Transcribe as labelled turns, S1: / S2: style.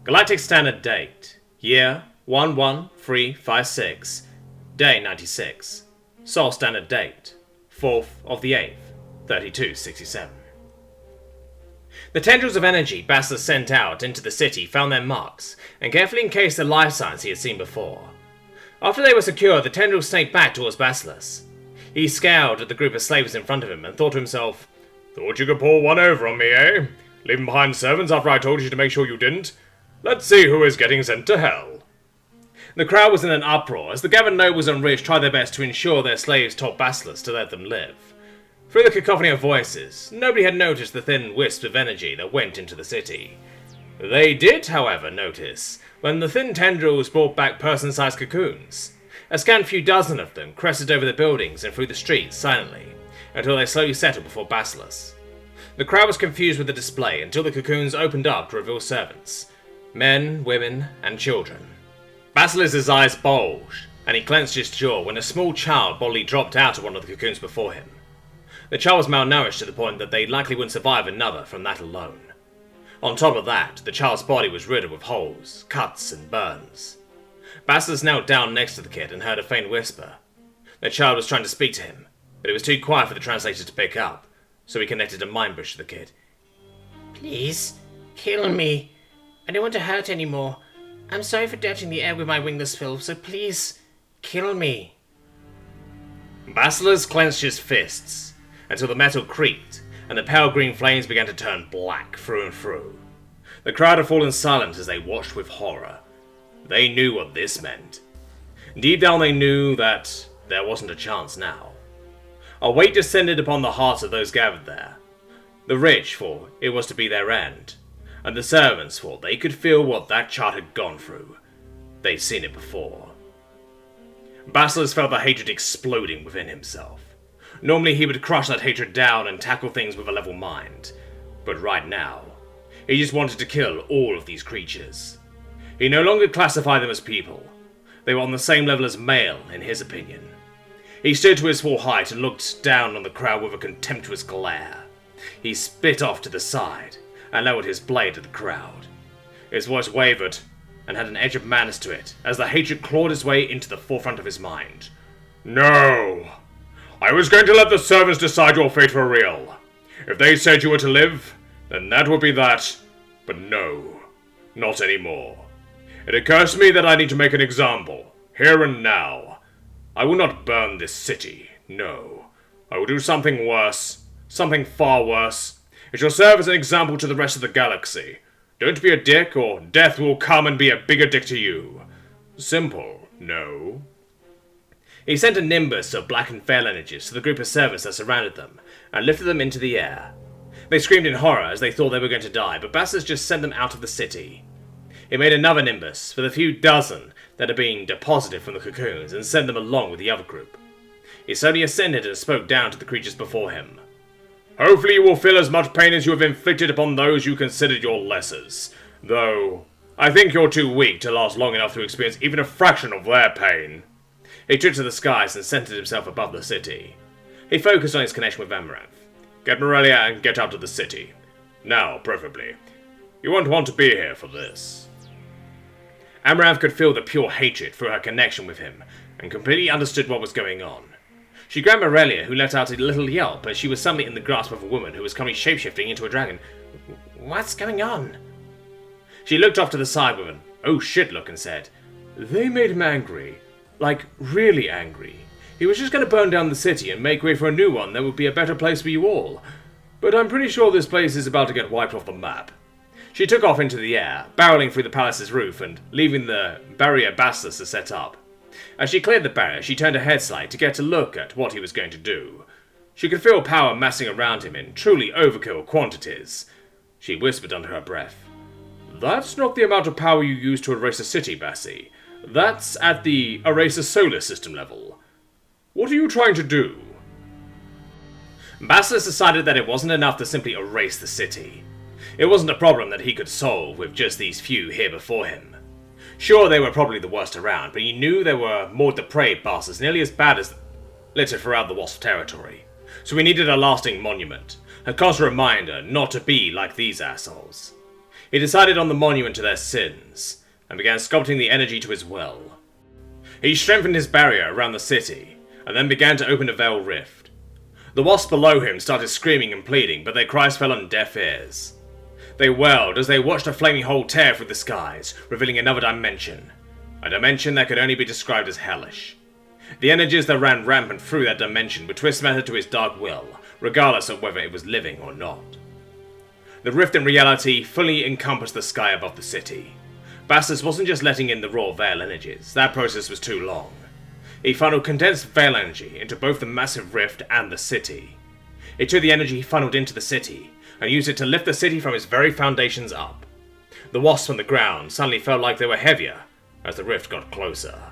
S1: Galactic Standard Date. Year 11356. Day 96. Sol Standard Date. 4th of the 8th, 3267. The tendrils of energy Basilisk sent out into the city found their marks, and carefully encased the life signs he had seen before. After they were secure, the tendrils snaked back towards Basilisk. He scowled at the group of slaves in front of him and thought to himself, "Thought you could pull one over on me, eh? Leaving behind servants after I told you to make sure you didn't? Let's see who is getting sent to hell." The crowd was in an uproar as the gathered nobles and rich tried their best to ensure their slaves told Basilisk to let them live. Through the cacophony of voices, nobody had noticed the thin wisps of energy that went into the city. They did, however, notice when the thin tendrils brought back person-sized cocoons. A scant few dozen of them crested over the buildings and through the streets silently, until they slowly settled before Basilisk. The crowd was confused with the display until the cocoons opened up to reveal servants. Men, women, and children. Basilisk's eyes bulged, and he clenched his jaw when a small child bodily dropped out of one of the cocoons before him. The child was malnourished to the point that they likely wouldn't survive another from that alone. On top of that, the child's body was riddled with holes, cuts, and burns. Basilisk knelt down next to the kid and heard a faint whisper. The child was trying to speak to him, but it was too quiet for the translator to pick up, so he connected a mind bridge to the kid.
S2: "Please, kill me. I don't want to hurt anymore. I'm sorry for dirtying the air with my wingless filth, so please, kill me."
S1: Basilisk clenched his fists until the metal creaked and the pale green flames began to turn black through and through. The crowd had fallen silent as they watched with horror. They knew what this meant. Deep down they knew that there wasn't a chance now. A weight descended upon the hearts of those gathered there. The rich thought it was to be their end, and the servants thought they could feel what that child had gone through. They'd seen it before. Basilisk felt the hatred exploding within himself. Normally he would crush that hatred down and tackle things with a level mind, but right now, he just wanted to kill all of these creatures. He no longer classified them as people. They were on the same level as male, in his opinion. He stood to his full height and looked down on the crowd with a contemptuous glare. He spit off to the side and lowered his blade at the crowd. His voice wavered and had an edge of madness to it as the hatred clawed its way into the forefront of his mind. "No! I was going to let the servants decide your fate for real. If they said you were to live, then that would be that. But no, not anymore. It occurs to me that I need to make an example, here and now. I will not burn this city, no. I will do something worse, something far worse. It shall serve as an example to the rest of the galaxy. Don't be a dick, or death will come and be a bigger dick to you. Simple, no?" He sent a nimbus of black and fail energies to the group of servants that surrounded them, and lifted them into the air. They screamed in horror as they thought they were going to die, but Basilisk just sent them out of the city. He made another nimbus for the few dozen that had been deposited from the cocoons and sent them along with the other group. He slowly ascended and spoke down to the creatures before him. "Hopefully you will feel as much pain as you have inflicted upon those you considered your lessers, though I think you're too weak to last long enough to experience even a fraction of their pain." He tripped to the skies and centered himself above the city. He focused on his connection with Amaranth. "Get Morelia and get out of the city. Now, preferably. You won't want to be here for this." Amaranth could feel the pure hatred through her connection with him, and completely understood what was going on. She grabbed Morelia, who let out a little yelp as she was suddenly in the grasp of a woman who was currently shapeshifting into a dragon.
S2: "What's going on?"
S1: She looked off to the side with an "oh shit" look and said, "They made him angry. Like, really angry. He was just going to burn down the city and make way for a new one that would be a better place for you all. But I'm pretty sure this place is about to get wiped off the map." She took off into the air, barreling through the palace's roof and leaving the barrier Basilisk to set up. As she cleared the barrier, she turned her head slightly to get a look at what he was going to do. She could feel power massing around him in truly overkill quantities. She whispered under her breath, "That's not the amount of power you use to erase a city, Bassie. That's at the erase a solar system level. What are you trying to do?" Basilisk decided that it wasn't enough to simply erase the city. It wasn't a problem that he could solve with just these few here before him. Sure, they were probably the worst around, but he knew there were more depraved bastards nearly as bad as littered throughout the Wasp territory. So he needed a lasting monument, a constant reminder not to be like these assholes. He decided on the monument to their sins, and began sculpting the energy to his will. He strengthened his barrier around the city, and then began to open a veil rift. The wasps below him started screaming and pleading, but their cries fell on deaf ears. They wailed as they watched a flaming hole tear through the skies, revealing another dimension. A dimension that could only be described as hellish. The energies that ran rampant through that dimension would twist matter to his dark will, regardless of whether it was living or not. The rift in reality fully encompassed the sky above the city. Bastos wasn't just letting in the raw veil energies, that process was too long. He funneled condensed veil energy into both the massive rift and the city. He took the energy he funneled into the city, and used it to lift the city from its very foundations up. The wasps on the ground suddenly felt like they were heavier as the rift got closer.